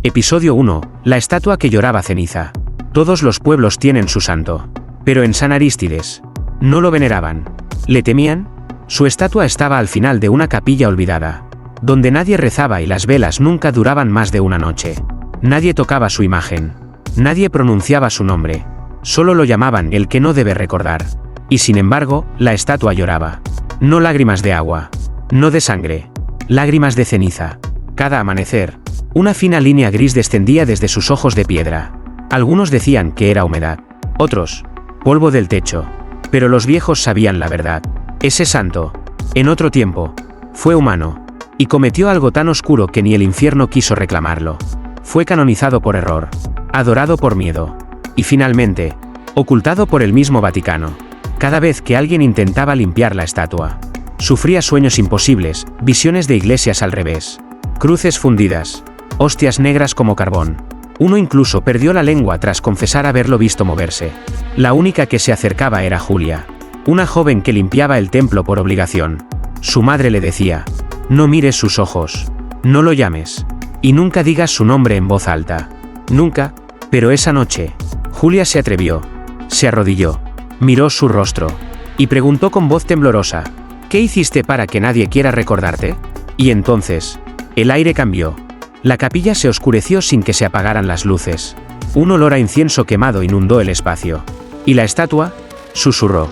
Episodio 1. La estatua que lloraba ceniza. Todos los pueblos tienen su santo. Pero en San Arístides no lo veneraban. ¿Le temían? Su estatua estaba al final de una capilla olvidada, donde nadie rezaba y las velas nunca duraban más de una noche. Nadie tocaba su imagen. Nadie pronunciaba su nombre. Solo lo llamaban el que no debe recordar. Y sin embargo, la estatua lloraba. No lágrimas de agua. No de sangre. Lágrimas de ceniza. Cada amanecer, una fina línea gris descendía desde sus ojos de piedra. Algunos decían que era humedad. Otros, polvo del techo. Pero los viejos sabían la verdad. Ese santo, en otro tiempo, fue humano. Y cometió algo tan oscuro que ni el infierno quiso reclamarlo. Fue canonizado por error. Adorado por miedo. Y finalmente, ocultado por el mismo Vaticano. Cada vez que alguien intentaba limpiar la estatua, sufría sueños imposibles, visiones de iglesias al revés. Cruces fundidas. Hostias negras como carbón. Uno incluso perdió la lengua tras confesar haberlo visto moverse. La única que se acercaba era Julia, una joven que limpiaba el templo por obligación. Su madre le decía: no mires sus ojos, no lo llames, y nunca digas su nombre en voz alta. Nunca, pero esa noche, Julia se atrevió, se arrodilló, miró su rostro, y preguntó con voz temblorosa: ¿qué hiciste para que nadie quiera recordarte? Y entonces, el aire cambió. La capilla se oscureció sin que se apagaran las luces. Un olor a incienso quemado inundó el espacio. Y la estatua susurró: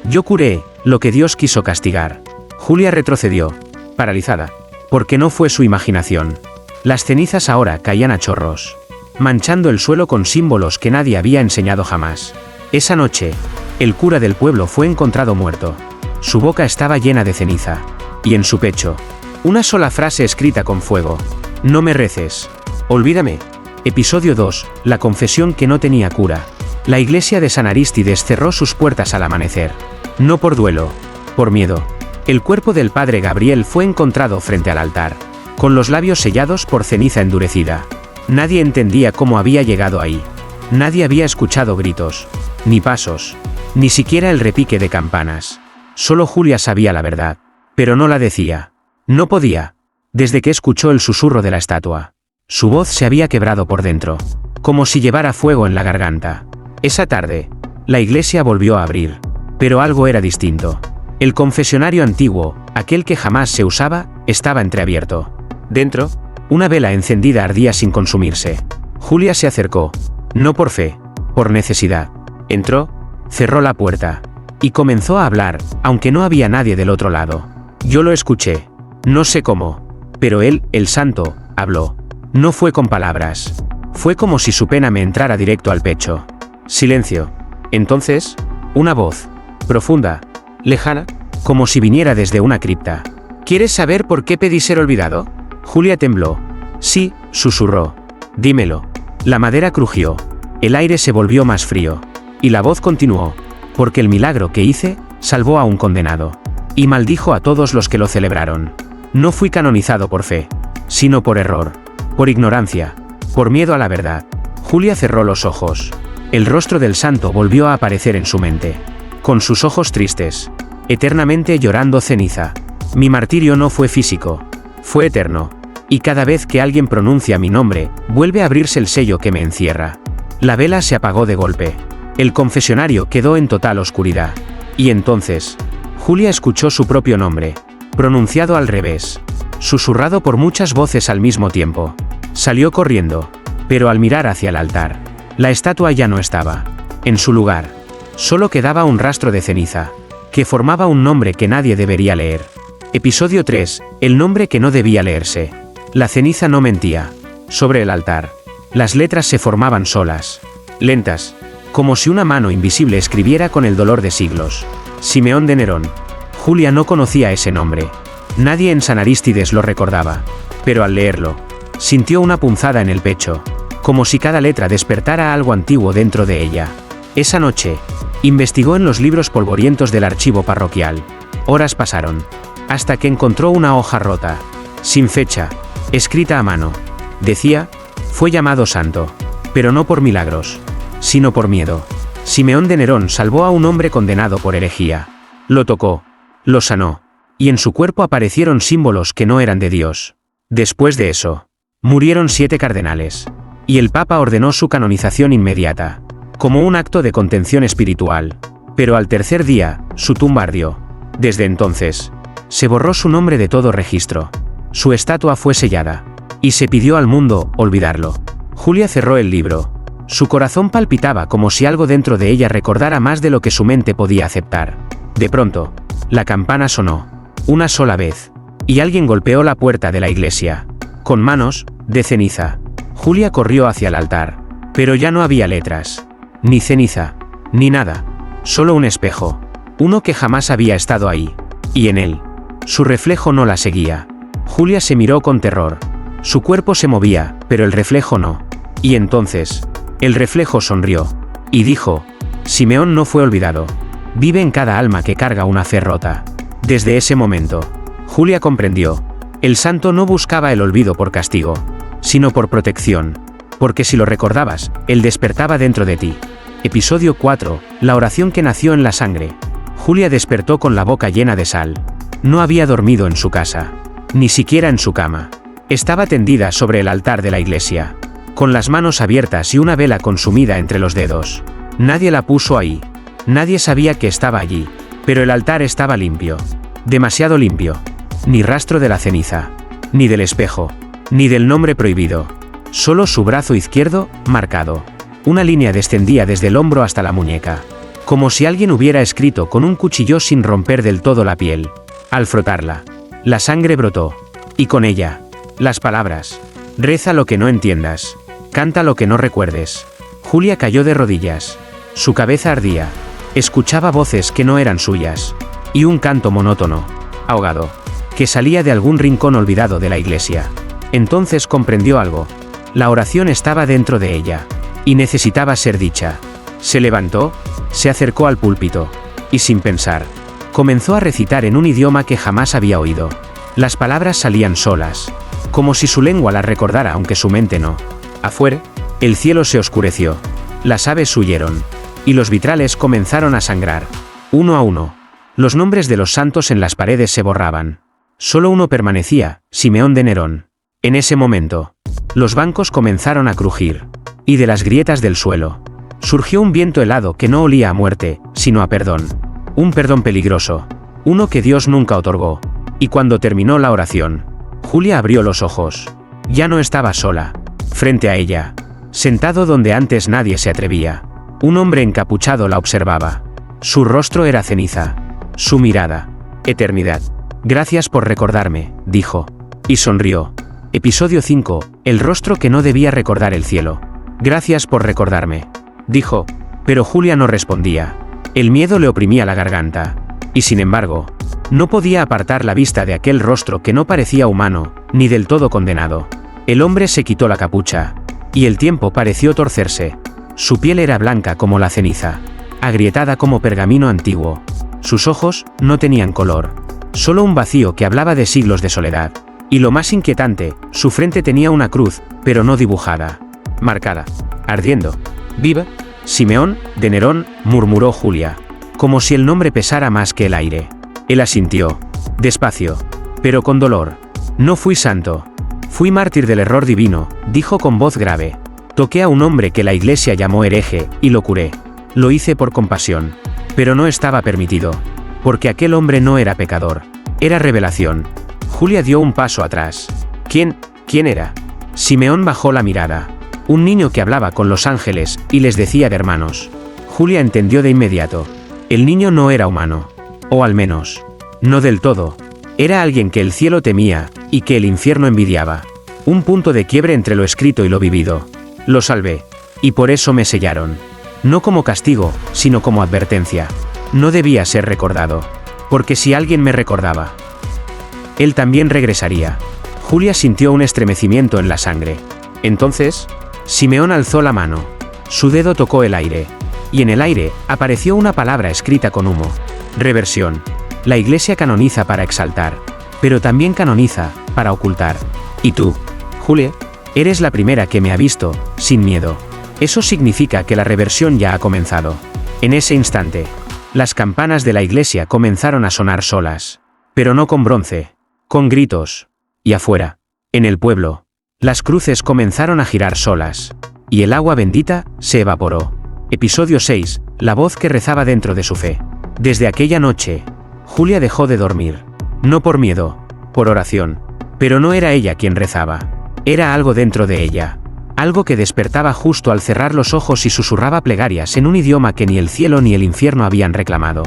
yo curé lo que Dios quiso castigar. Julia retrocedió, paralizada, porque no fue su imaginación. Las cenizas ahora caían a chorros, manchando el suelo con símbolos que nadie había enseñado jamás. Esa noche, el cura del pueblo fue encontrado muerto. Su boca estaba llena de ceniza. Y en su pecho, una sola frase escrita con fuego: no me reces. Olvídame. Episodio 2. La confesión que no tenía cura. La iglesia de San Arístides cerró sus puertas al amanecer. No por duelo, por miedo. El cuerpo del padre Gabriel fue encontrado frente al altar, con los labios sellados por ceniza endurecida. Nadie entendía cómo había llegado ahí. Nadie había escuchado gritos, ni pasos, ni siquiera el repique de campanas. Solo Julia sabía la verdad, pero no la decía. No podía. Desde que escuchó el susurro de la estatua, su voz se había quebrado por dentro, como si llevara fuego en la garganta. Esa tarde, la iglesia volvió a abrir, pero algo era distinto. El confesionario antiguo, aquel que jamás se usaba, estaba entreabierto. Dentro, una vela encendida ardía sin consumirse. Julia se acercó, no por fe, por necesidad. Entró, cerró la puerta, y comenzó a hablar, aunque no había nadie del otro lado. Yo lo escuché, no sé cómo. Pero él, el santo, habló. No fue con palabras. Fue como si su pena me entrara directo al pecho. Silencio. Entonces, una voz, profunda, lejana, como si viniera desde una cripta. ¿Quieres saber por qué pedí ser olvidado? Julia tembló. Sí, susurró. Dímelo. La madera crujió. El aire se volvió más frío. Y la voz continuó. Porque el milagro que hice, salvó a un condenado. Y maldijo a todos los que lo celebraron. No fui canonizado por fe, sino por error, por ignorancia, por miedo a la verdad. Julia cerró los ojos. El rostro del santo volvió a aparecer en su mente, con sus ojos tristes, eternamente llorando ceniza. Mi martirio no fue físico, fue eterno. Y cada vez que alguien pronuncia mi nombre, vuelve a abrirse el sello que me encierra. La vela se apagó de golpe. El confesionario quedó en total oscuridad. Y entonces, Julia escuchó su propio nombre, pronunciado al revés, susurrado por muchas voces al mismo tiempo. Salió corriendo, pero al mirar hacia el altar, la estatua ya no estaba. En su lugar, solo quedaba un rastro de ceniza, que formaba un nombre que nadie debería leer. Episodio 3. El nombre que no debía leerse. La ceniza no mentía. Sobre el altar, las letras se formaban solas, lentas, como si una mano invisible escribiera con el dolor de siglos. Simeón de Nerón. Julia no conocía ese nombre. Nadie en San Arístides lo recordaba. Pero al leerlo, sintió una punzada en el pecho, como si cada letra despertara algo antiguo dentro de ella. Esa noche, investigó en los libros polvorientos del archivo parroquial. Horas pasaron, hasta que encontró una hoja rota, sin fecha, escrita a mano. Decía: fue llamado santo, pero no por milagros, sino por miedo. Simeón de Nerón salvó a un hombre condenado por herejía. Lo tocó, lo sanó, y en su cuerpo aparecieron símbolos que no eran de Dios. Después de eso, Murieron 7 cardenales. Y el Papa ordenó su canonización inmediata, como un acto de contención espiritual. Pero al tercer día, su tumba ardió. Desde entonces, se borró su nombre de todo registro. Su estatua fue sellada. Y se pidió al mundo olvidarlo. Julia cerró el libro. Su corazón palpitaba como si algo dentro de ella recordara más de lo que su mente podía aceptar. De pronto, la campana sonó. Una sola vez. Y alguien golpeó la puerta de la iglesia. Con manos de ceniza. Julia corrió hacia el altar. Pero ya no había letras. Ni ceniza. Ni nada. Solo un espejo. Uno que jamás había estado ahí. Y en él. Su reflejo no la seguía. Julia se miró con terror. Su cuerpo se movía, pero el reflejo no. Y entonces, el reflejo sonrió. Y dijo: Simeón no fue olvidado. Vive en cada alma que carga una fe rota. Desde ese momento, Julia comprendió. El santo no buscaba el olvido por castigo, sino por protección. Porque si lo recordabas, él despertaba dentro de ti. Episodio 4. La oración que nació en la sangre. Julia despertó con la boca llena de sal. No había dormido en su casa. Ni siquiera en su cama. Estaba tendida sobre el altar de la iglesia. Con las manos abiertas y una vela consumida entre los dedos. Nadie la puso ahí. Nadie sabía que estaba allí. Pero el altar estaba limpio. Demasiado limpio. Ni rastro de la ceniza. Ni del espejo. Ni del nombre prohibido. Solo su brazo izquierdo, marcado. Una línea descendía desde el hombro hasta la muñeca. Como si alguien hubiera escrito con un cuchillo sin romper del todo la piel. Al frotarla, la sangre brotó. Y con ella, las palabras: reza lo que no entiendas. Canta lo que no recuerdes. Julia cayó de rodillas. Su cabeza ardía. Escuchaba voces que no eran suyas. Y un canto monótono, ahogado, que salía de algún rincón olvidado de la iglesia. Entonces comprendió algo. La oración estaba dentro de ella. Y necesitaba ser dicha. Se levantó, se acercó al púlpito. Y sin pensar, comenzó a recitar en un idioma que jamás había oído. Las palabras salían solas. Como si su lengua las recordara aunque su mente no. Afuera, el cielo se oscureció. Las aves huyeron. Y los vitrales comenzaron a sangrar. Uno a uno. Los nombres de los santos en las paredes se borraban. Solo uno permanecía: Simeón de Nerón. En ese momento, los bancos comenzaron a crujir. Y de las grietas del suelo, surgió un viento helado que no olía a muerte, sino a perdón. Un perdón peligroso. Uno que Dios nunca otorgó. Y cuando terminó la oración, Julia abrió los ojos. Ya no estaba sola. Frente a ella, sentado donde antes nadie se atrevía, un hombre encapuchado la observaba. Su rostro era ceniza. Su mirada, eternidad. Gracias por recordarme, dijo. Y sonrió. Episodio 5. El rostro que no debía recordar el cielo. Gracias por recordarme, dijo. Pero Julia no respondía. El miedo le oprimía la garganta. Y sin embargo, no podía apartar la vista de aquel rostro que no parecía humano, ni del todo condenado. El hombre se quitó la capucha. Y el tiempo pareció torcerse. Su piel era blanca como la ceniza. Agrietada como pergamino antiguo. Sus ojos no tenían color. Solo un vacío que hablaba de siglos de soledad. Y lo más inquietante, su frente tenía una cruz, pero no dibujada. Marcada. Ardiendo. «Viva Simeón de Nerón», murmuró Julia. Como si el nombre pesara más que el aire. Él asintió. Despacio. Pero con dolor. «No fui santo. Fui mártir del error divino», dijo con voz grave. «Toqué a un hombre que la iglesia llamó hereje, y lo curé. Lo hice por compasión. Pero no estaba permitido. Porque aquel hombre no era pecador. Era revelación». Julia dio un paso atrás. ¿Quién era? Simeón bajó la mirada. Un niño que hablaba con los ángeles, y les decía de hermanos. Julia entendió de inmediato. El niño no era humano. O al menos, no del todo. Era alguien que el cielo temía, y que el infierno envidiaba. Un punto de quiebre entre lo escrito y lo vivido. Lo salvé. Y por eso me sellaron. No como castigo, sino como advertencia. No debía ser recordado. Porque si alguien me recordaba, él también regresaría. Julia sintió un estremecimiento en la sangre. Entonces, Simeón alzó la mano. Su dedo tocó el aire. Y en el aire, apareció una palabra escrita con humo. Reversión. La iglesia canoniza para exaltar. Pero también canoniza, para ocultar. Y tú, Julia, eres la primera que me ha visto, sin miedo. Eso significa que la reversión ya ha comenzado. En ese instante, las campanas de la iglesia comenzaron a sonar solas. Pero no con bronce. Con gritos. Y afuera, en el pueblo, Las cruces comenzaron a girar solas. Y el agua bendita se evaporó. Episodio 6. La voz que rezaba dentro de su fe. Desde aquella noche, Julia dejó de dormir. No por miedo, por oración. Pero no era ella quien rezaba. Era algo dentro de ella. Algo que despertaba justo al cerrar los ojos y susurraba plegarias en un idioma que ni el cielo ni el infierno habían reclamado.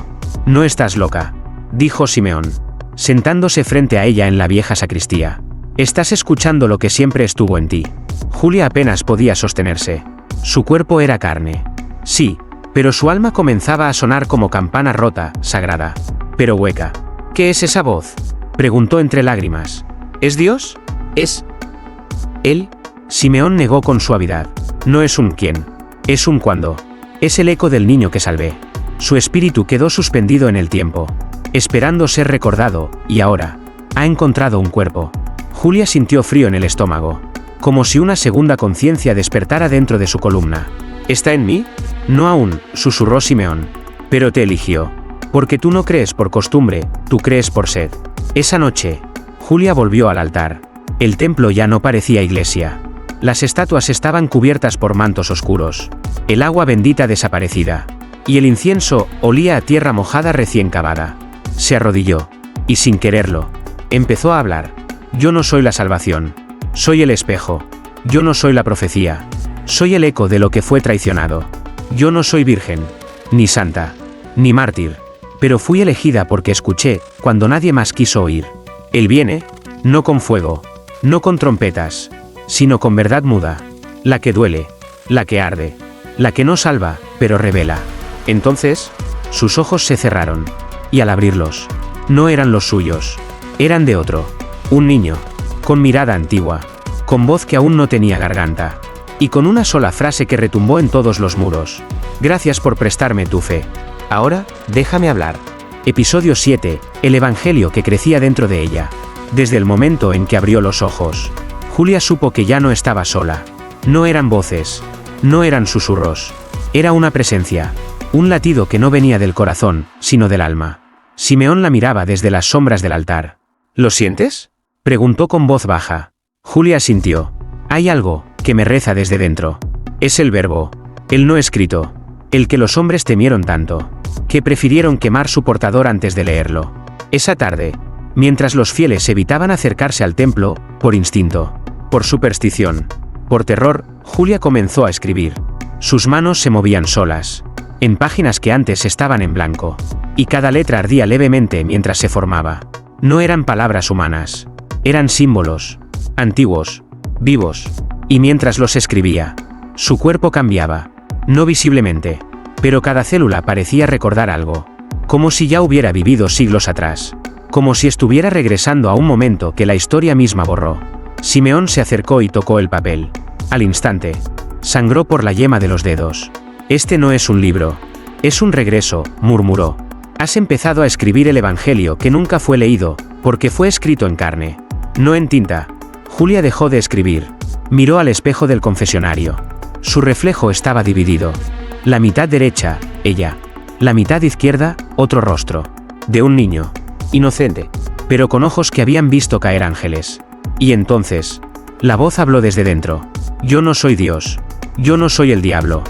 «No estás loca», dijo Simeón, sentándose frente a ella en la vieja sacristía. «Estás escuchando lo que siempre estuvo en ti». Julia apenas podía sostenerse. Su cuerpo era carne. Sí, pero su alma comenzaba a sonar como campana rota, sagrada, pero hueca. «¿Qué es esa voz?», preguntó entre lágrimas. «¿Es Dios? ¿Es Él?». Simeón negó con suavidad. «No es un quién. Es un cuándo. Es el eco del niño que salvé». Su espíritu quedó suspendido en el tiempo, esperando ser recordado, y ahora ha encontrado un cuerpo. Julia sintió frío en el estómago, como si una segunda conciencia despertara dentro de su columna. «¿Está en mí?». «No aún», susurró Simeón. «Pero te eligió. Porque tú no crees por costumbre, tú crees por sed». Esa noche, Julia volvió al altar. El templo ya no parecía iglesia. Las estatuas estaban cubiertas por mantos oscuros. El agua bendita desaparecida. Y el incienso olía a tierra mojada recién cavada. Se arrodilló. Y sin quererlo, empezó a hablar. «Yo no soy la salvación. Soy el espejo. Yo no soy la profecía. Soy el eco de lo que fue traicionado. Yo no soy virgen, ni santa, ni mártir. Pero fui elegida porque escuché, cuando nadie más quiso oír. Él viene, no con fuego, no con trompetas, sino con verdad muda, la que duele, la que arde, la que no salva, pero revela». Entonces, sus ojos se cerraron, y al abrirlos, no eran los suyos, eran de otro, un niño, con mirada antigua, con voz que aún no tenía garganta, y con una sola frase que retumbó en todos los muros: «Gracias por prestarme tu fe. Ahora, déjame hablar». Episodio 7. El evangelio que crecía dentro de ella. Desde el momento en que abrió los ojos, Julia supo que ya no estaba sola. No eran voces, no eran susurros, era una presencia, un latido que no venía del corazón, sino del alma. Simeón la miraba desde las sombras del altar. «¿Lo sientes?», preguntó con voz baja. Julia asintió. «Hay algo que me reza desde dentro. Es el verbo, el no escrito, el que los hombres temieron tanto, que prefirieron quemar su portador antes de leerlo». Esa tarde, mientras los fieles evitaban acercarse al templo, por instinto, por superstición, por terror, Julia comenzó a escribir. Sus manos se movían solas, en páginas que antes estaban en blanco, y cada letra ardía levemente mientras se formaba. No eran palabras humanas, eran símbolos, antiguos, vivos, y mientras los escribía, su cuerpo cambiaba, no visiblemente, pero cada célula parecía recordar algo, como si ya hubiera vivido siglos atrás, como si estuviera regresando a un momento que la historia misma borró. Simeón se acercó y tocó el papel. Al instante, sangró por la yema de los dedos. «Este no es un libro, es un regreso», murmuró. «Has empezado a escribir el evangelio que nunca fue leído, porque fue escrito en carne, no en tinta». Julia dejó de escribir. Miró al espejo del confesionario. Su reflejo estaba dividido. La mitad derecha, ella. La mitad izquierda, otro rostro. De un niño. Inocente, pero con ojos que habían visto caer ángeles. Y entonces, la voz habló desde dentro. «Yo no soy Dios. Yo no soy el diablo.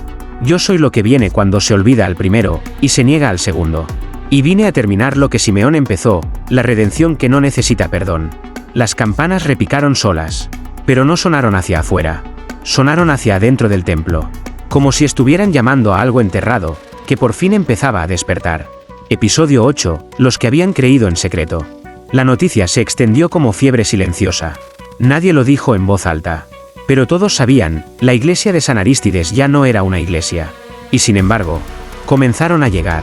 Yo soy lo que viene cuando se olvida al primero, y se niega al segundo. Y vine a terminar lo que Simeón empezó, la redención que no necesita perdón». Las campanas repicaron solas, pero no sonaron hacia afuera. Sonaron hacia adentro del templo, como si estuvieran llamando a algo enterrado, que por fin empezaba a despertar. Episodio 8. Los que habían creído en secreto. La noticia se extendió como fiebre silenciosa. Nadie lo dijo en voz alta. Pero todos sabían, la iglesia de San Arístides ya no era una iglesia. Y sin embargo, comenzaron a llegar.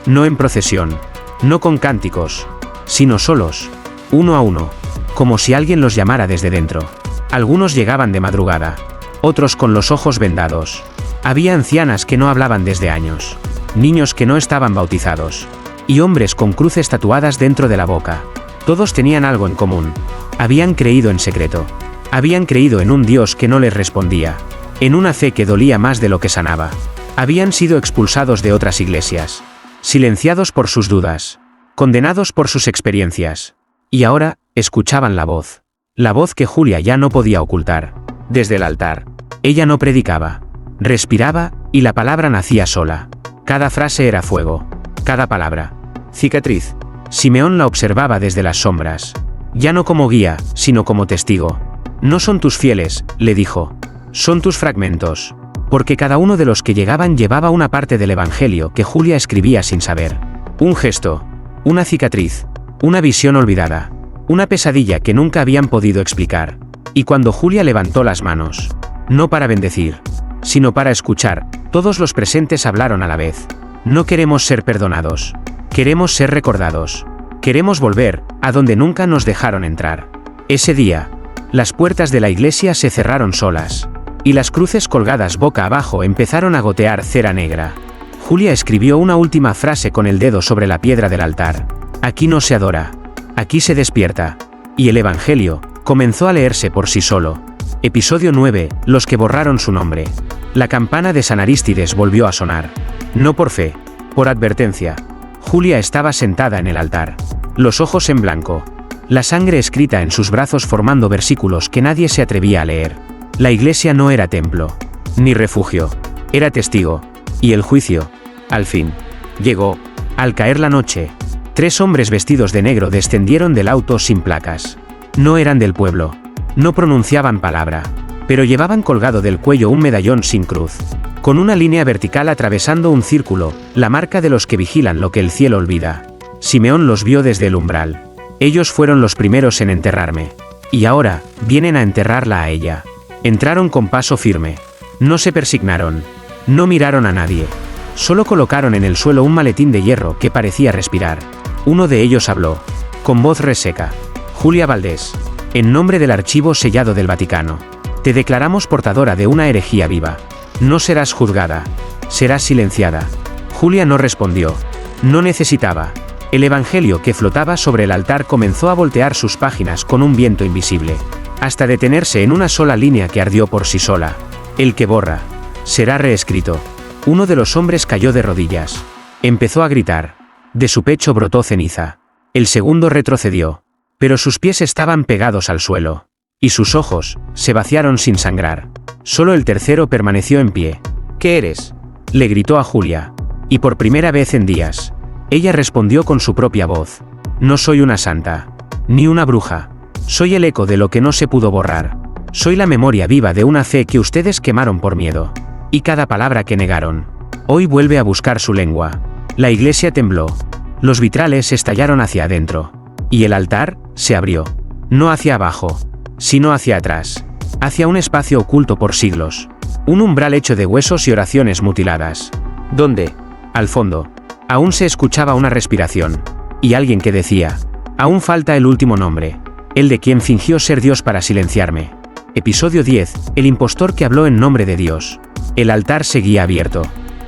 No en procesión, no con cánticos, sino solos, uno a uno, como si alguien los llamara desde dentro. Algunos llegaban de madrugada, otros con los ojos vendados. Había ancianas que no hablaban desde años, niños que no estaban bautizados, y hombres con cruces tatuadas dentro de la boca. Todos tenían algo en común. Habían creído en secreto. Habían creído en un Dios que no les respondía, en una fe que dolía más de lo que sanaba. Habían sido expulsados de otras iglesias, silenciados por sus dudas, condenados por sus experiencias. Y ahora, escuchaban la voz. La voz que Julia ya no podía ocultar. Desde el altar. Ella no predicaba. Respiraba, y la palabra nacía sola. Cada frase era fuego. Cada palabra. Cicatriz. Simeón la observaba desde las sombras. Ya no como guía, sino como testigo. No son tus fieles, le dijo. Son tus fragmentos. Porque cada uno de los que llegaban llevaba una parte del Evangelio que Julia escribía sin saber. Un gesto. Una cicatriz. Una visión olvidada. Una pesadilla que nunca habían podido explicar. Y cuando Julia levantó las manos, no para bendecir, sino para escuchar, todos los presentes hablaron a la vez. No queremos ser perdonados. Queremos ser recordados. Queremos volver a donde nunca nos dejaron entrar. Ese día, las puertas de la iglesia se cerraron solas, y las cruces colgadas boca abajo empezaron a gotear cera negra. Julia escribió una última frase con el dedo sobre la piedra del altar. Aquí no se adora. Aquí se despierta. Y el Evangelio comenzó a leerse por sí solo. Episodio 9. Los que borraron su nombre. La campana de San Arístides volvió a sonar. No por fe, por advertencia. Julia estaba sentada en el altar. Los ojos en blanco. La sangre escrita en sus brazos formando versículos que nadie se atrevía a leer. La iglesia no era templo, ni refugio. Era testigo. Y el juicio, al fin, llegó. Al caer la noche, 3 hombres vestidos de negro descendieron del auto sin placas. No eran del pueblo. No pronunciaban palabra. Pero llevaban colgado del cuello un medallón sin cruz. Con una línea vertical atravesando un círculo, la marca de los que vigilan lo que el cielo olvida. Simeón los vio desde el umbral. Ellos fueron los primeros en enterrarme. Y ahora, vienen a enterrarla a ella. Entraron con paso firme. No se persignaron. No miraron a nadie. Solo colocaron en el suelo un maletín de hierro que parecía respirar. Uno de ellos habló. Con voz reseca. Julia Valdés. En nombre del archivo sellado del Vaticano. Te declaramos portadora de una herejía viva. No serás juzgada. Serás silenciada. Julia no respondió. No necesitaba. El Evangelio que flotaba sobre el altar comenzó a voltear sus páginas con un viento invisible. Hasta detenerse en una sola línea que ardió por sí sola. El que borra. Será reescrito. Uno de los hombres cayó de rodillas. Empezó a gritar. De su pecho brotó ceniza. El segundo retrocedió. Pero sus pies estaban pegados al suelo. Y sus ojos se vaciaron sin sangrar. Solo el tercero permaneció en pie. ¿Qué eres?, le gritó a Julia. Y por primera vez en días, ella respondió con su propia voz. No soy una santa. Ni una bruja. Soy el eco de lo que no se pudo borrar. Soy la memoria viva de una fe que ustedes quemaron por miedo. Y cada palabra que negaron, hoy vuelve a buscar su lengua. La iglesia tembló. Los vitrales estallaron hacia adentro. Y el altar se abrió. No hacia abajo, sino hacia atrás. Hacia un espacio oculto por siglos. Un umbral hecho de huesos y oraciones mutiladas. Donde, al fondo, aún se escuchaba una respiración. Y alguien que decía, aún falta el último nombre. El de quien fingió ser Dios para silenciarme. Episodio 10. El impostor que habló en nombre de Dios. El altar seguía abierto.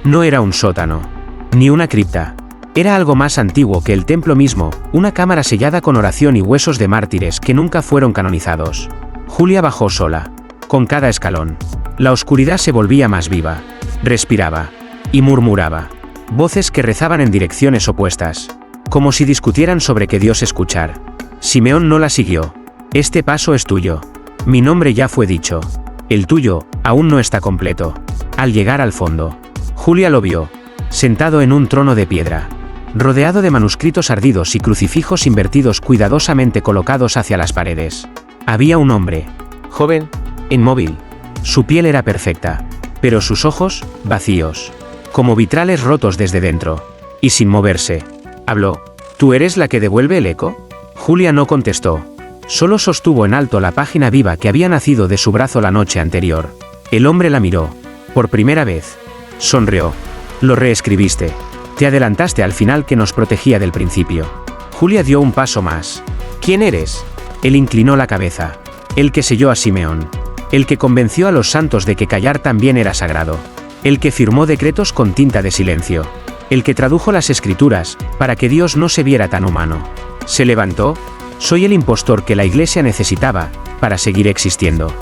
No era un sótano. Ni una cripta. Era algo más antiguo que el templo mismo, una cámara sellada con oración y huesos de mártires que nunca fueron canonizados. Julia bajó sola. Con cada escalón. La oscuridad se volvía más viva. Respiraba. Y murmuraba. Voces que rezaban en direcciones opuestas. Como si discutieran sobre qué Dios escuchar. Simeón no la siguió. Este paso es tuyo. Mi nombre ya fue dicho. El tuyo, aún no está completo. Al llegar al fondo, Julia lo vio. Sentado en un trono de piedra. Rodeado de manuscritos ardidos y crucifijos invertidos cuidadosamente colocados hacia las paredes. Había un hombre. Joven. Inmóvil. Su piel era perfecta. Pero sus ojos, vacíos. Como vitrales rotos desde dentro. Y sin moverse. Habló. ¿Tú eres la que devuelve el eco? Julia no contestó. Solo sostuvo en alto la página viva que había nacido de su brazo la noche anterior. El hombre la miró. Por primera vez. Sonrió. Lo reescribiste. Te adelantaste al final que nos protegía del principio. Julia dio un paso más. ¿Quién eres? Él inclinó la cabeza. El que selló a Simeón. El que convenció a los santos de que callar también era sagrado. El que firmó decretos con tinta de silencio. El que tradujo las escrituras, para que Dios no se viera tan humano. Se levantó. Soy el impostor que la iglesia necesitaba, para seguir existiendo.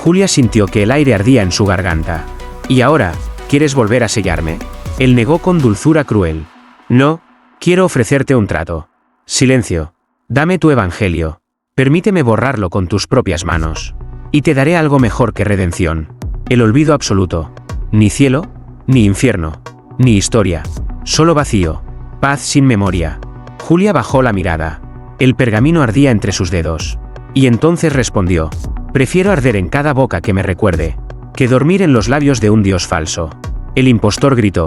Julia sintió que el aire ardía en su garganta. ¿Y ahora, quieres volver a sellarme? Él negó con dulzura cruel. No, quiero ofrecerte un trato. Silencio. Dame tu evangelio. Permíteme borrarlo con tus propias manos. Y te daré algo mejor que redención. El olvido absoluto. Ni cielo, ni infierno, ni historia. Solo vacío. Paz sin memoria. Julia bajó la mirada. El pergamino ardía entre sus dedos. Y entonces respondió: prefiero arder en cada boca que me recuerde, que dormir en los labios de un dios falso. El impostor gritó.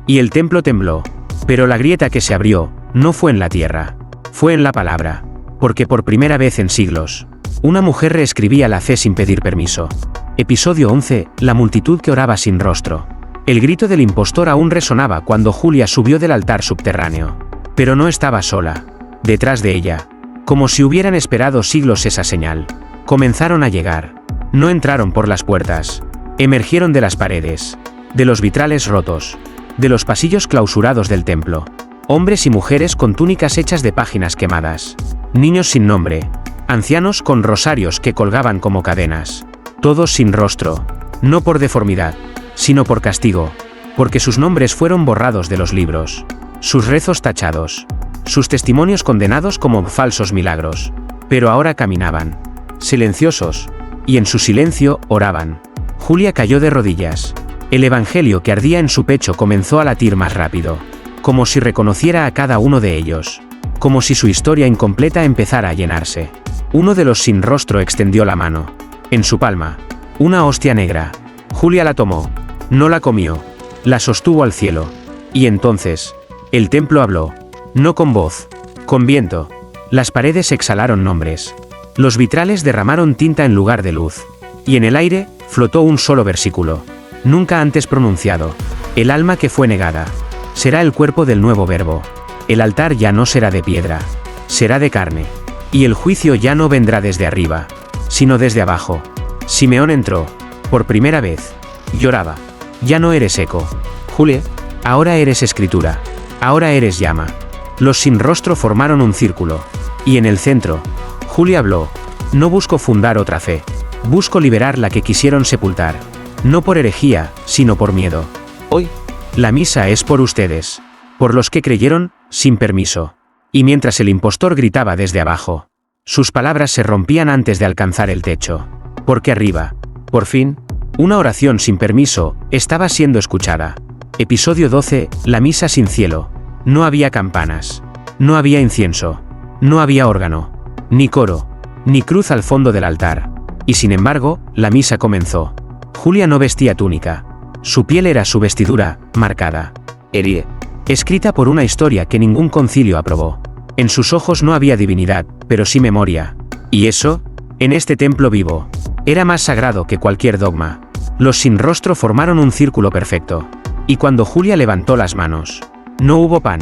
Y el templo tembló. Pero la grieta que se abrió, no fue en la tierra. Fue en la palabra. Porque por primera vez en siglos, una mujer reescribía la fe sin pedir permiso. Episodio 11. La multitud que oraba sin rostro. El grito del impostor aún resonaba cuando Julia subió del altar subterráneo. Pero no estaba sola. Detrás de ella, como si hubieran esperado siglos esa señal, comenzaron a llegar. No entraron por las puertas. Emergieron de las paredes, de los vitrales rotos, de los pasillos clausurados del templo. Hombres y mujeres con túnicas hechas de páginas quemadas. Niños sin nombre. Ancianos con rosarios que colgaban como cadenas. Todos sin rostro. No por deformidad, sino por castigo. Porque sus nombres fueron borrados de los libros. Sus rezos tachados. Sus testimonios condenados como falsos milagros. Pero ahora caminaban. Silenciosos. Y en su silencio, oraban. Julia cayó de rodillas. El evangelio que ardía en su pecho comenzó a latir más rápido. Como si reconociera a cada uno de ellos. Como si su historia incompleta empezara a llenarse. Uno de los sin rostro extendió la mano. En su palma, una hostia negra. Julia la tomó. No la comió. La sostuvo al cielo. Y entonces, el templo habló. No con voz, con viento. Las paredes exhalaron nombres. Los vitrales derramaron tinta en lugar de luz. Y en el aire, flotó un solo versículo. Nunca antes pronunciado. El alma que fue negada. Será el cuerpo del nuevo verbo. El altar ya no será de piedra. Será de carne. Y el juicio ya no vendrá desde arriba, sino desde abajo. Simeón entró. Por primera vez. Lloraba. Ya no eres eco, Julia. Ahora eres escritura. Ahora eres llama. Los sin rostro formaron un círculo. Y en el centro, Julia habló. No busco fundar otra fe. Busco liberar la que quisieron sepultar. No por herejía, sino por miedo. Hoy, la misa es por ustedes. Por los que creyeron, sin permiso. Y mientras el impostor gritaba desde abajo, sus palabras se rompían antes de alcanzar el techo. Porque arriba, por fin, una oración sin permiso, estaba siendo escuchada. Episodio 12. La misa sin cielo. No había campanas. No había incienso. No había órgano. Ni coro. Ni cruz al fondo del altar. Y sin embargo, la misa comenzó. Julia no vestía túnica. Su piel era su vestidura, marcada. Erie. Escrita por una historia que ningún concilio aprobó. En sus ojos no había divinidad, pero sí memoria. Y eso, en este templo vivo, era más sagrado que cualquier dogma. Los sin rostro formaron un círculo perfecto. Y cuando Julia levantó las manos, no hubo pan,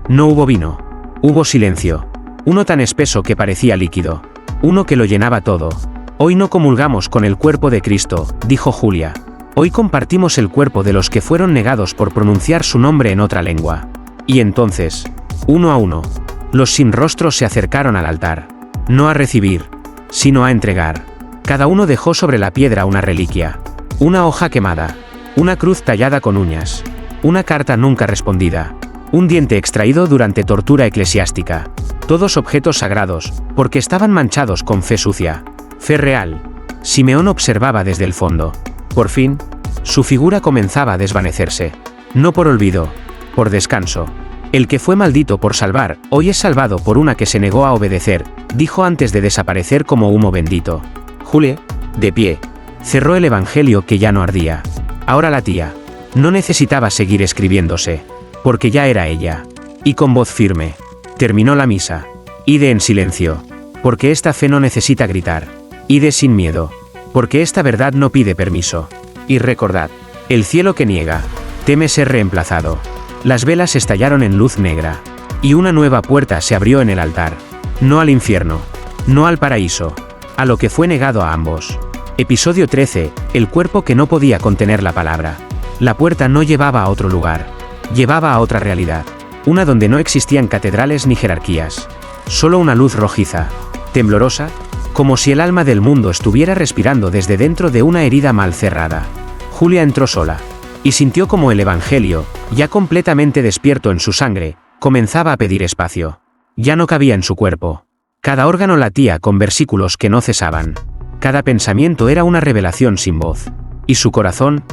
no hubo vino, hubo silencio. Uno tan espeso que parecía líquido. Uno que lo llenaba todo. Hoy no comulgamos con el cuerpo de Cristo, dijo Julia. Hoy compartimos el cuerpo de los que fueron negados por pronunciar su nombre en otra lengua. Y entonces, uno a uno, los sin rostros se acercaron al altar. No a recibir, sino a entregar. Cada uno dejó sobre la piedra una reliquia. Una hoja quemada. Una cruz tallada con uñas. Una carta nunca respondida. Un diente extraído durante tortura eclesiástica. Todos objetos sagrados, porque estaban manchados con fe sucia. Fe real. Simeón observaba desde el fondo. Por fin, su figura comenzaba a desvanecerse. No por olvido, por descanso. El que fue maldito por salvar, hoy es salvado por una que se negó a obedecer, dijo antes de desaparecer como humo bendito. Julia, de pie, cerró el evangelio que ya no ardía. Ahora latía. No necesitaba seguir escribiéndose, porque ya era ella. Y con voz firme, terminó la misa. Ide en silencio, porque esta fe no necesita gritar. Ide sin miedo, porque esta verdad no pide permiso. Y recordad, el cielo que niega, teme ser reemplazado. Las velas estallaron en luz negra, y una nueva puerta se abrió en el altar. No al infierno, no al paraíso, a lo que fue negado a ambos. Episodio 13. El cuerpo que no podía contener la palabra. La puerta no llevaba a otro lugar, llevaba a otra realidad. Una donde no existían catedrales ni jerarquías. Solo una luz rojiza, temblorosa, como si el alma del mundo estuviera respirando desde dentro de una herida mal cerrada. Julia entró sola, y sintió como el evangelio, ya completamente despierto en su sangre, comenzaba a pedir espacio. Ya no cabía en su cuerpo. Cada órgano latía con versículos que no cesaban. Cada pensamiento era una revelación sin voz. Y su corazón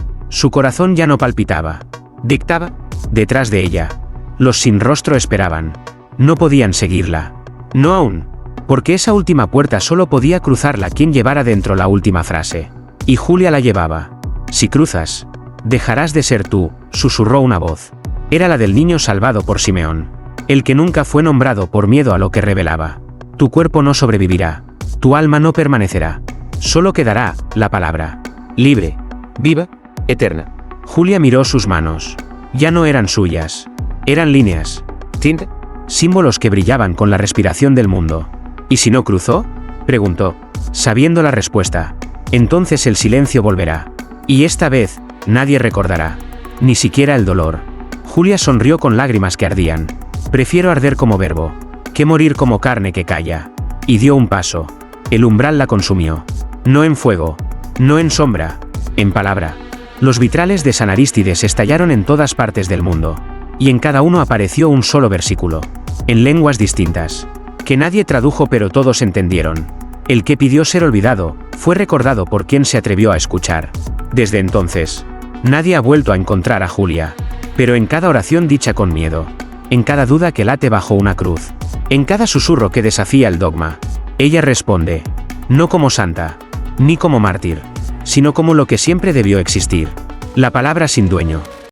ya no palpitaba. Dictaba. Detrás de ella. Los sin rostro esperaban. No podían seguirla. No aún. Porque esa última puerta solo podía cruzarla quien llevara dentro la última frase. Y Julia la llevaba. Si cruzas, dejarás de ser tú, susurró una voz. Era la del niño salvado por Simeón. El que nunca fue nombrado por miedo a lo que revelaba. Tu cuerpo no sobrevivirá. Tu alma no permanecerá. Solo quedará la palabra. Libre. Viva. Eterna. Julia miró sus manos. Ya no eran suyas. Eran líneas. Tinta. Símbolos que brillaban con la respiración del mundo. ¿Y si no cruzó? Preguntó, sabiendo la respuesta. Entonces el silencio volverá. Y esta vez, nadie recordará. Ni siquiera el dolor. Julia sonrió con lágrimas que ardían. Prefiero arder como verbo, que morir como carne que calla. Y dio un paso. El umbral la consumió. No en fuego, no en sombra, en palabra. Los vitrales de San Arístides estallaron en todas partes del mundo. Y en cada uno apareció un solo versículo. En lenguas distintas. Que nadie tradujo pero todos entendieron. El que pidió ser olvidado, fue recordado por quien se atrevió a escuchar. Desde entonces, nadie ha vuelto a encontrar a Julia. Pero en cada oración dicha con miedo. En cada duda que late bajo una cruz. En cada susurro que desafía el dogma. Ella responde. No como santa. Ni como mártir. Sino como lo que siempre debió existir. La palabra sin dueño.